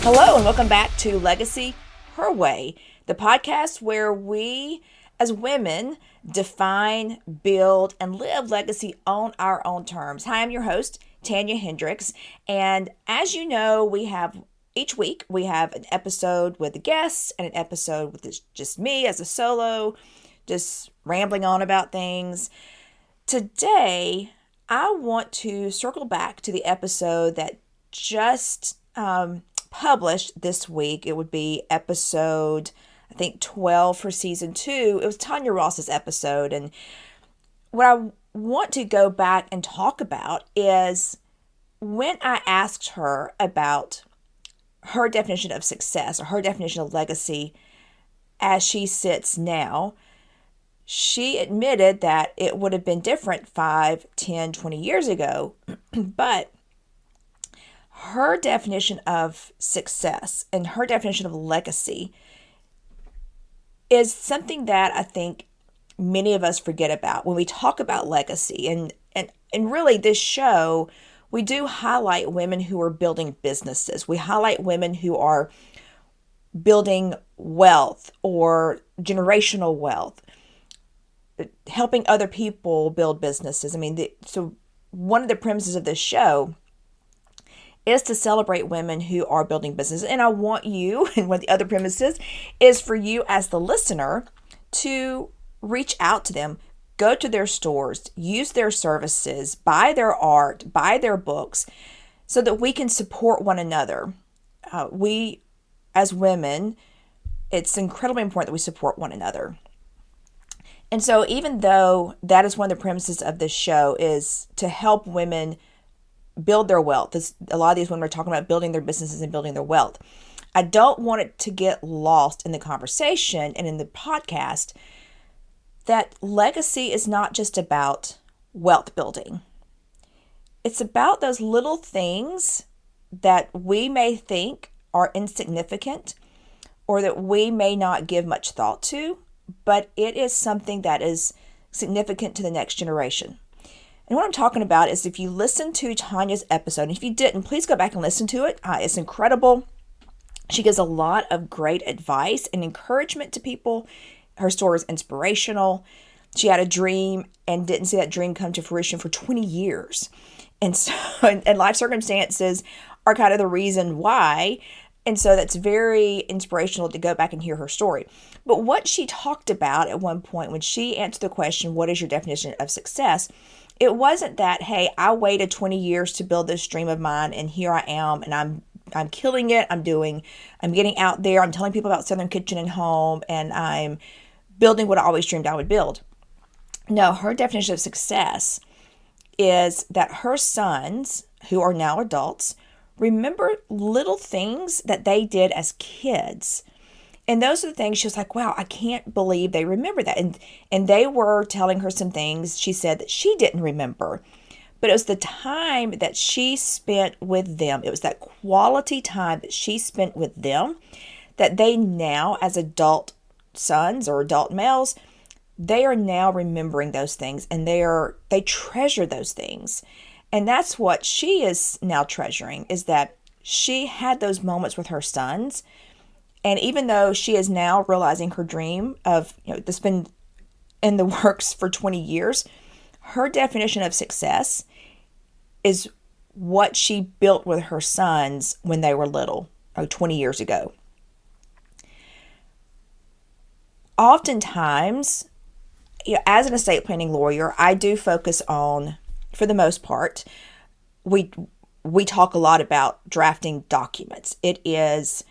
Hello, and welcome back to Legacy Her Way, the podcast where we, as women, define, build, and live legacy on our own terms. Hi, I'm your host, Tanya Hendrix, and as you know, each week we have an episode with a guest and an episode with just me as a solo, just rambling on about things. Today, I want to circle back to the episode that just published this week. It would be episode, I think, 12 for season 2. It was Tonya Ross's episode. And what I want to go back and talk about is when I asked her about her definition of success or her definition of legacy as she sits now, she admitted that it would have been different 5, 10, 20 years ago, but her definition of success and her definition of legacy is something that I think many of us forget about when we talk about legacy. And really, this show, we do highlight women who are building businesses. We highlight women who are building wealth or generational wealth, helping other people build businesses. So one of the premises of this show is to celebrate women who are building businesses. And I want you, and one of the other premises is for you as the listener to reach out to them, go to their stores, use their services, buy their art, buy their books, so that we can support one another. We, as women, it's incredibly important that we support one another. And so even though that is one of the premises of this show is to help women build their wealth. A lot of these women are talking about building their businesses and building their wealth. I don't want it to get lost in the conversation and in the podcast that legacy is not just about wealth building. It's about those little things that we may think are insignificant or that we may not give much thought to, but it is something that is significant to the next generation. And what I'm talking about is if you listen to Tanya's episode, and if you didn't, please go back and listen to it. It's incredible. She gives a lot of great advice and encouragement to people. Her story is inspirational. She had a dream and didn't see that dream come to fruition for 20 years. And so, and life circumstances are kind of the reason why. And so that's very inspirational to go back and hear her story. But what she talked about at one point when she answered the question, what is your definition of success? It wasn't that, hey, I waited 20 years to build this dream of mine and here I am and I'm killing it. I'm getting out there. I'm telling people about Southern Kitchen and Home and I'm building what I always dreamed I would build. No, her definition of success is that her sons, who are now adults, remember little things that they did as kids. And those are the things she was like, wow, I can't believe they remember that. And they were telling her some things she said that she didn't remember. But it was the time that she spent with them. It was that quality time that she spent with them that they now, as adult sons or adult males, they are now remembering those things and they treasure those things. And that's what she is now treasuring, is that she had those moments with her sons. And even though she is now realizing her dream of, that's been in the works for 20 years, her definition of success is what she built with her sons when they were little, 20 years ago. Oftentimes, as an estate planning lawyer, I do focus on, for the most part, we talk a lot about drafting documents. It is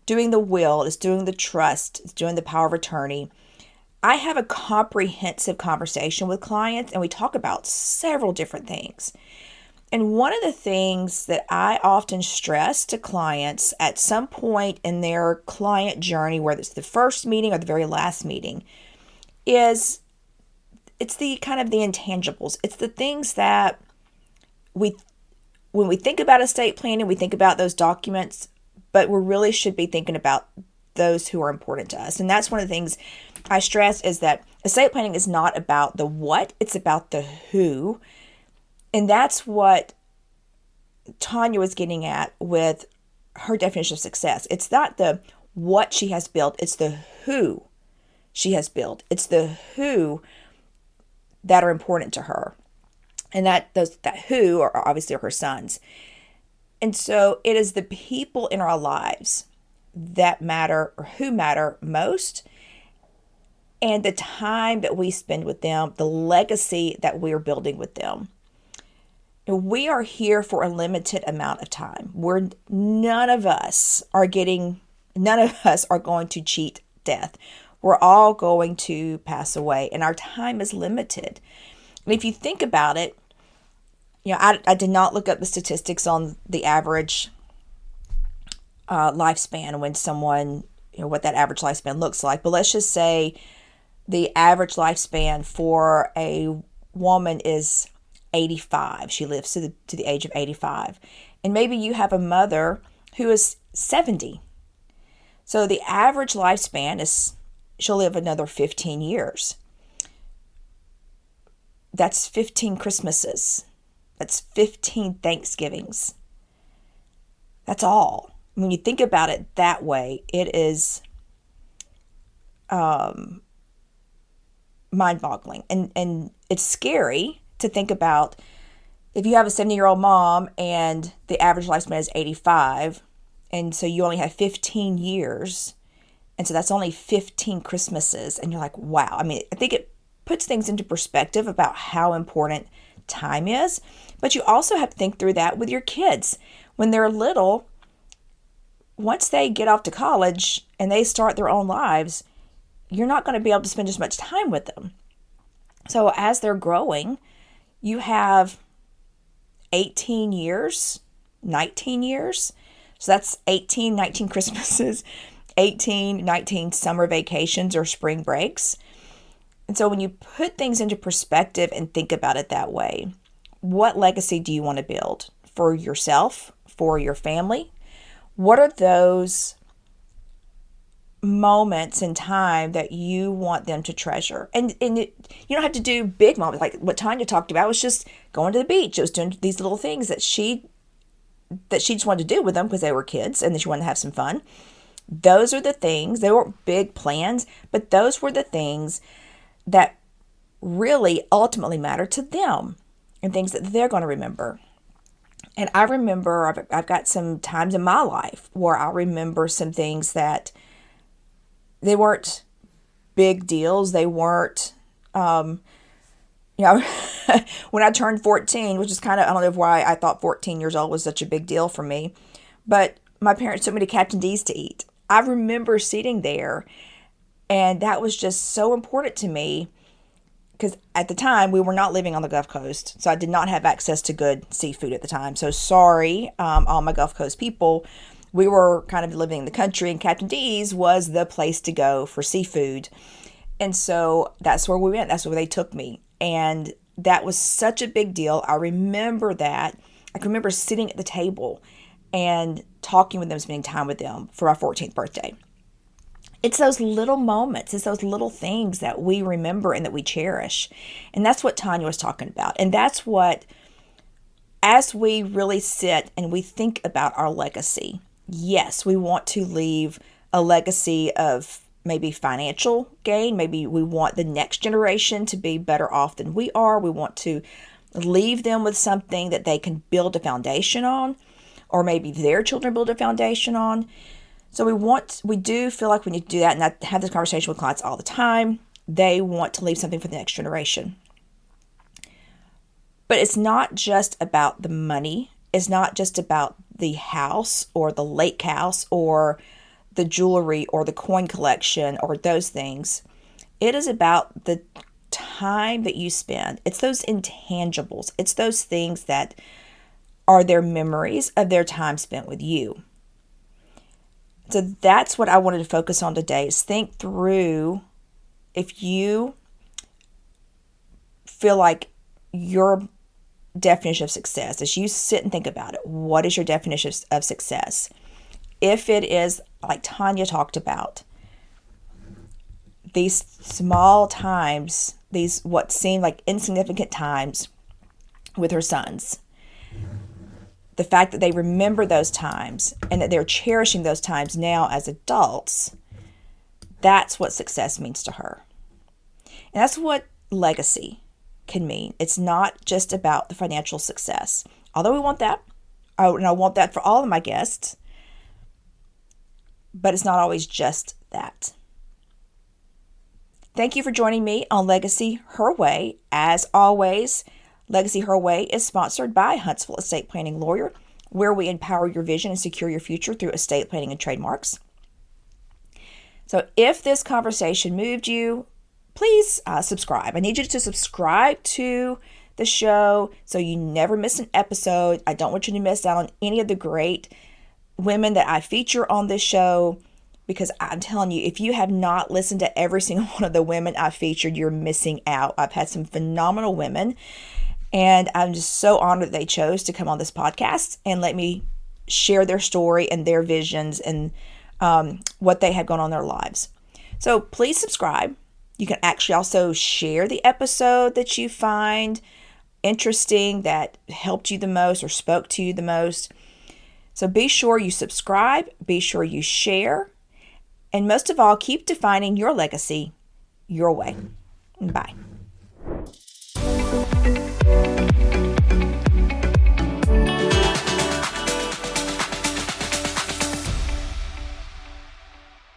doing the will, it's doing the trust, it's doing the power of attorney. I have a comprehensive conversation with clients and we talk about several different things. And one of the things that I often stress to clients at some point in their client journey, whether it's the first meeting or the very last meeting, is it's the kind of the intangibles. It's the things that when we think about estate planning, we think about those documents, but we really should be thinking about those who are important to us. And that's one of the things I stress, is that estate planning is not about the what, it's about the who. And that's what Tanya was getting at with her definition of success. It's not the what she has built, it's the who she has built. It's the who that are important to her. And that who are obviously her sons. And so it is the people in our lives that matter, or who matter most, and the time that we spend with them, the legacy that we are building with them. And we are here for a limited amount of time. None of us are going to cheat death. We're all going to pass away, and our time is limited. And if you think about it, I did not look up the statistics on the average lifespan when someone, what that average lifespan looks like. But let's just say the average lifespan for a woman is 85. She lives to the age of 85. And maybe you have a mother who is 70. So the average lifespan is she'll live another 15 years. That's 15 Christmases. That's 15 Thanksgivings. That's all. When you think about it that way, it is mind-boggling. And it's scary to think about if you have a 70-year-old mom and the average lifespan is 85, and so you only have 15 years, and so that's only 15 Christmases, and you're like, wow. I mean, I think it puts things into perspective about how important time is, but you also have to think through that with your kids. When they're little, once they get off to college and they start their own lives, you're not going to be able to spend as much time with them. So as they're growing, you have 18 years, 19 years. So that's 18, 19 Christmases, 18, 19 summer vacations or spring breaks. And so when you put things into perspective and think about it that way, what legacy do you want to build for yourself, for your family? What are those moments in time that you want them to treasure? And you don't have to do big moments. Like what Tanya talked about was just going to the beach. It was doing these little things that she just wanted to do with them because they were kids and that she wanted to have some fun. Those are the things, they weren't big plans, but those were the things that really ultimately matter to them and things that they're going to remember. And I remember I've got some times in my life where I remember some things that they weren't big deals. They weren't, when I turned 14, which is kind of, I don't know why I thought 14 years old was such a big deal for me, but my parents took me to Captain D's to eat. I remember sitting there, and that was just so important to me because at the time we were not living on the Gulf Coast, so I did not have access to good seafood at the time. So sorry, all my Gulf Coast people. We were kind of living in the country, and Captain D's was the place to go for seafood. And so that's where we went. That's where they took me. And that was such a big deal. I remember that. I can remember sitting at the table and talking with them, spending time with them for my 14th birthday. It's those little moments. It's those little things that we remember and that we cherish. And that's what Tanya was talking about. And that's what, as we really sit and we think about our legacy, yes, we want to leave a legacy of maybe financial gain. Maybe we want the next generation to be better off than we are. We want to leave them with something that they can build a foundation on, or maybe their children build a foundation on. So we do feel like we need to do that, and I have this conversation with clients all the time. They want to leave something for the next generation. But it's not just about the money. It's not just about the house or the lake house or the jewelry or the coin collection or those things. It is about the time that you spend. It's those intangibles. It's those things that are their memories of their time spent with you. So that's what I wanted to focus on today, is think through if you feel like your definition of success, as you sit and think about it, what is your definition of success? If it is, like Tanya talked about, these small times, these what seem like insignificant times with her sons, the fact that they remember those times and that they're cherishing those times now as adults, that's what success means to her. And that's what legacy can mean. It's not just about the financial success, although we want that, and I want that for all of my guests, but it's not always just that. Thank you for joining me on Legacy Her Way. As always, Legacy Her Way is sponsored by Huntsville Estate Planning Lawyer, where we empower your vision and secure your future through estate planning and trademarks. So if this conversation moved you, please subscribe. I need you to subscribe to the show so you never miss an episode. I don't want you to miss out on any of the great women that I feature on this show, because I'm telling you, if you have not listened to every single one of the women I featured, you're missing out. I've had some phenomenal women, and I'm just so honored that they chose to come on this podcast and let me share their story and their visions and what they have going on in their lives. So please subscribe. You can actually also share the episode that you find interesting, that helped you the most or spoke to you the most. So be sure you subscribe, be sure you share, and most of all, keep defining your legacy your way. Bye.